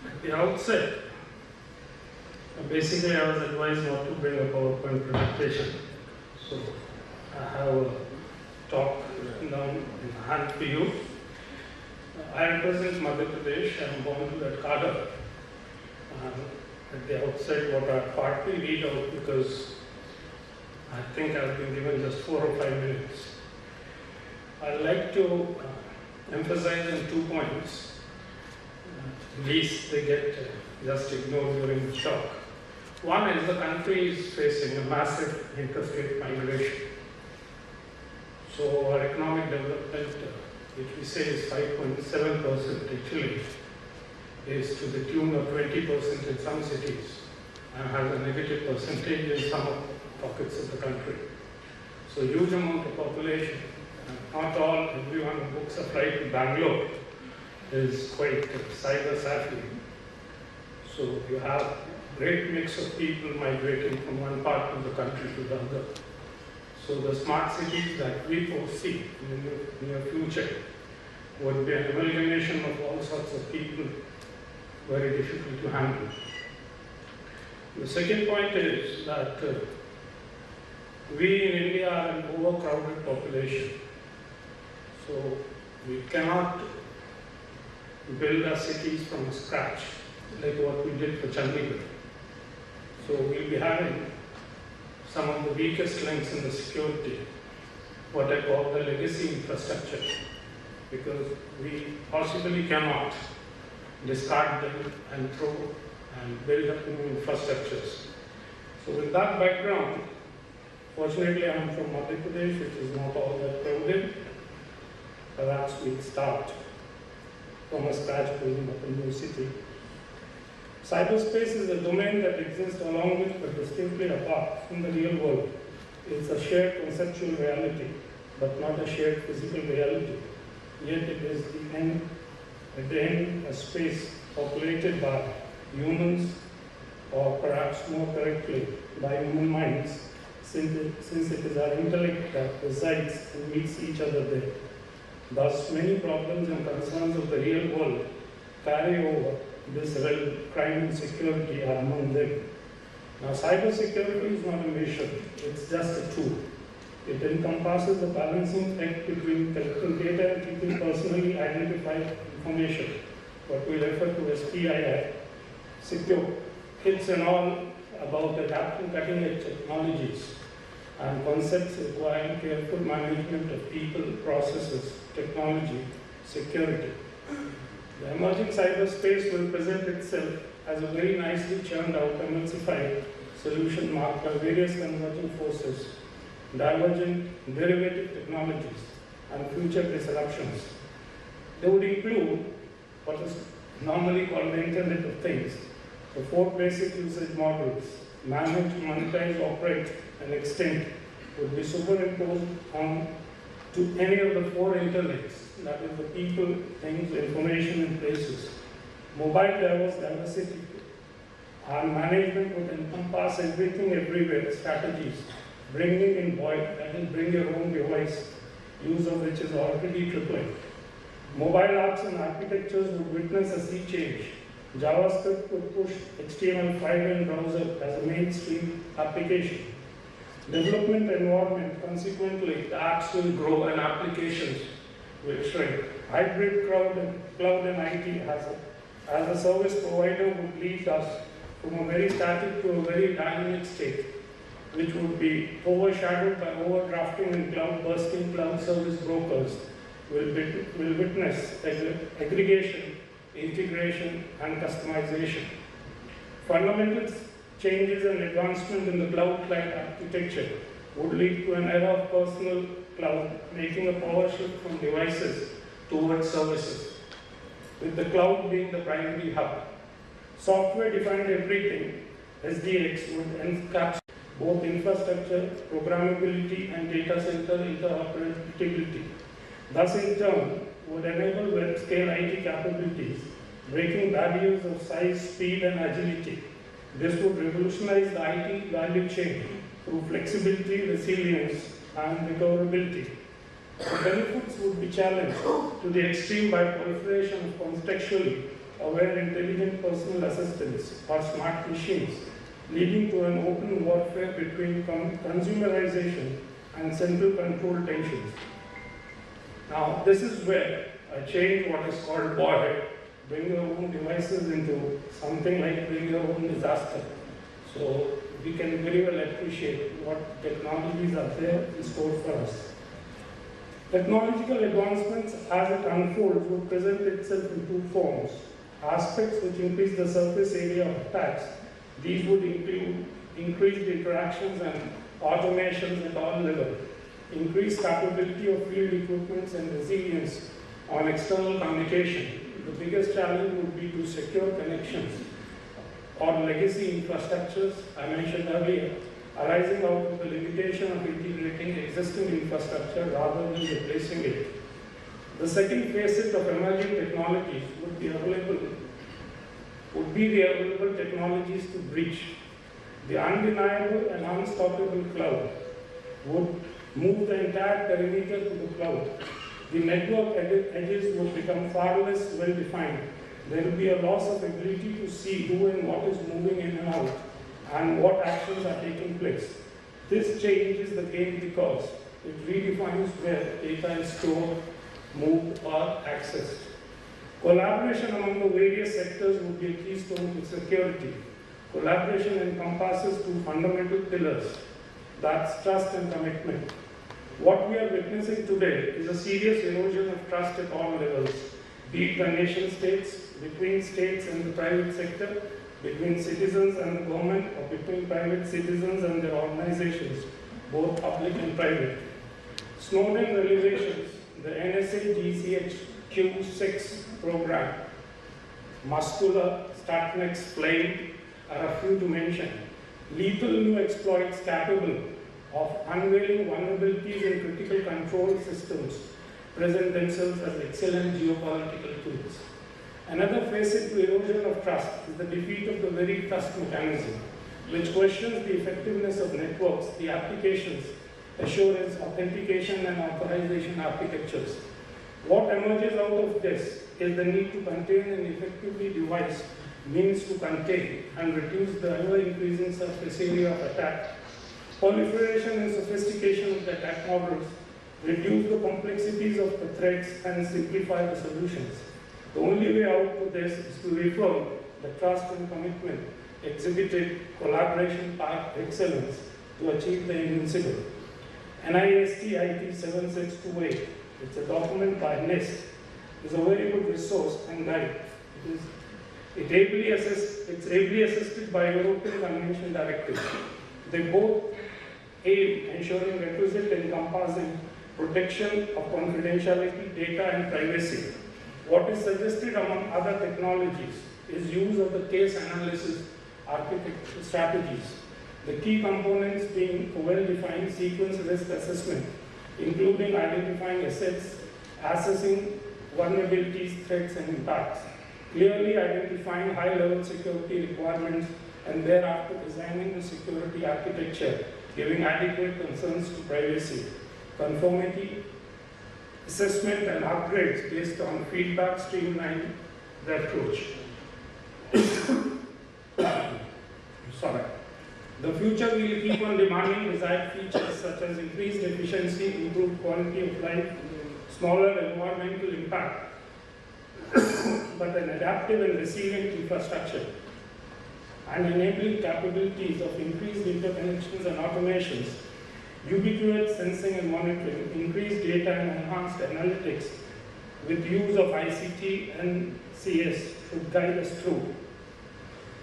At the outset, basically I was advised not to bring a PowerPoint presentation. So I have a talk now in hand for you. I represent Madhya Pradesh. I am born to that cadre. At the outset, what I partly read out because I think I've been given just 4 or 5 minutes. I'd like to emphasize on 2 points. Least they get just ignored during the talk. One is the country is facing a massive interstate migration. So our economic development, which we say is 5.7%, actually is to the tune of 20% in some cities and has a negative percentage in some pockets of the country. So huge amount of population, not all, everyone who books a flight to Bangalore is quite cyber savvy. So you have great mix of people migrating from one part of the country to the other. So the smart cities that we foresee in the near future would be an amalgamation of all sorts of people, very difficult to handle. The second point is that we in India are an overcrowded population. So we cannot build our cities from scratch like what we did for Chandigarh. So we'll be having some of the weakest links in the security, what I call the legacy infrastructure, because we possibly cannot discard them and throw and build up new infrastructures. So with that background, fortunately I am from Madhya Pradesh, which is not all that crowded. Perhaps we'll start from a scratch building up a new city. Cyberspace is a domain that exists along with but distinctly apart from the real world. It's a shared conceptual reality, but not a shared physical reality. Yet it is at the end a space populated by humans, or perhaps more correctly, by human minds, since it is our intellect that resides and meets each other there. Thus, many problems and concerns of the real world carry over this realm. Crime and security are among them. Now, cybersecurity is not a mission, it's just a tool. It encompasses a balancing act between collecting data and keeping personally identified information, what we refer to as PII, secure. It's and all about adapting cutting-edge technologies and concepts requiring careful management of people, processes, technology, security. The emerging cyberspace will present itself as a very nicely churned out, emulsified solution marked by various converging forces, divergent derivative technologies, and future disruptions. They would include what is normally called the Internet of Things, the 4 basic usage models: manage, monetize, operate, and extend, would be superimposed on to any of the 4 internets, that is the people, things, information, and places. Mobile diversity and management would encompass everything everywhere strategies, bringing in void, that is bring your own device, use of which is already tripling. Mobile apps and architectures would witness a sea change. JavaScript would push HTML5 in browser as a mainstream application. Development environment, consequently, the apps will grow and applications will shrink. Hybrid cloud and IT as a service provider would lead us from a very static to a very dynamic state, which would be overshadowed by overdrafting and cloud bursting. Cloud service brokers will witness aggregation, integration, and customization. Fundamental changes and advancement in the cloud client architecture would lead to an era of personal cloud, making a power shift from devices towards services, with the cloud being the primary hub. Software-defined everything, SDX, would encapsulate both infrastructure, programmability, and data center interoperability. Thus, in turn, would enable web-scale IT capabilities, breaking barriers of size, speed, and agility. This would revolutionize the IT value chain through flexibility, resilience, and recoverability. The benefits would be challenged to the extreme by proliferation of contextually aware intelligent personal assistants or smart machines, leading to an open warfare between consumerization and central control tensions. Now, this is where I change what is called boyhood, bring your own devices into something like bring your own disaster. So we can very well appreciate what technologies are there in store for us. Technological advancements as it unfolds will present itself in two forms. Aspects which increase the surface area of attacks. These would include increased interactions and automations at all levels, increased capability of field equipments and resilience on external communication. The biggest challenge would be to secure connections or legacy infrastructures, I mentioned earlier, arising out of the limitation of integrating existing infrastructure rather than replacing it. The second facet of emerging technologies would be the available technologies to breach. The undeniable and unstoppable cloud would move the entire perimeter to the cloud. The network edges would become far less well defined. There will be a loss of ability to see who and what is moving in and out and what actions are taking place. This changes the game because it redefines where data is stored, moved, or accessed. Collaboration among the various sectors would be a keystone to security. Collaboration encompasses two fundamental pillars, that's trust and commitment. What we are witnessing today is a serious erosion of trust at all levels, be it by nation states, between states and the private sector, between citizens and the government, or between private citizens and their organizations, both public and private. Snowden revelations, the NSA GCHQ-6 program, Muscular, Stuxnet, Flame are a few to mention. Lethal new exploits capable of unveiling vulnerabilities in critical control systems present themselves as excellent geopolitical tools. Another facet to erosion of trust is the defeat of the very trust mechanism, which questions the effectiveness of networks, the applications, assurance, authentication, and authorization architectures. What emerges out of this is the need to contain and effectively devise means to contain and reduce the ever-increasing surface area of attack. Proliferation and sophistication of the attack models reduce the complexities of the threats and simplify the solutions. The only way out of this is to reaffirm the trust and commitment exhibited collaboration path excellence to achieve the invincible. NIST IT 7628, it's a document by NIST, is a very good resource and guide. It's ably assisted by European Convention Directive. They both aim ensuring requisite encompassing protection of confidentiality, data, and privacy. What is suggested among other technologies is use of the case analysis architecture strategies. The key components being a well-defined sequence risk assessment, including identifying assets, assessing vulnerabilities, threats, and impacts, clearly identifying high-level security requirements, and thereafter designing the security architecture, giving adequate concerns to privacy, conformity, assessment, and upgrades based on feedback, streamlining the approach. Sorry. The future will keep on demanding desired features such as increased efficiency, improved quality of life, smaller environmental impact, but an adaptive and resilient infrastructure, and enabling capabilities of increased interconnections and automations, ubiquitous sensing and monitoring, increased data and enhanced analytics with use of ICT and CS should guide us through.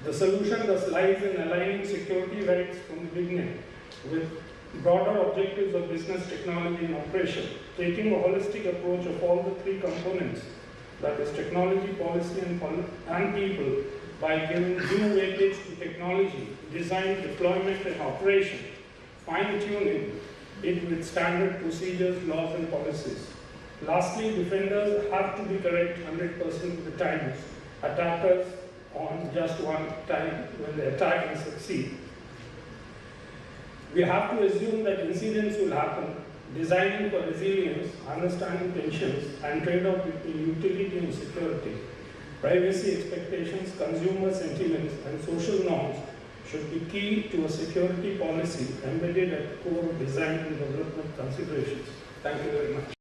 The solution thus lies in aligning security rights from the beginning with broader objectives of business technology and operation, taking a holistic approach of all the three components, that is technology, policy, and people, by giving due weightage to technology, design, deployment, and operation, fine-tuning it with standard procedures, laws, and policies. Lastly, defenders have to be correct 100% of the times. Attackers on just one time when the attack can succeed. We have to assume that incidents will happen, designing for resilience, understanding tensions, and trade-off between utility and security. Privacy expectations, consumer sentiments, and social norms should be key to a security policy embedded at the core of design and development considerations. Thank you very much.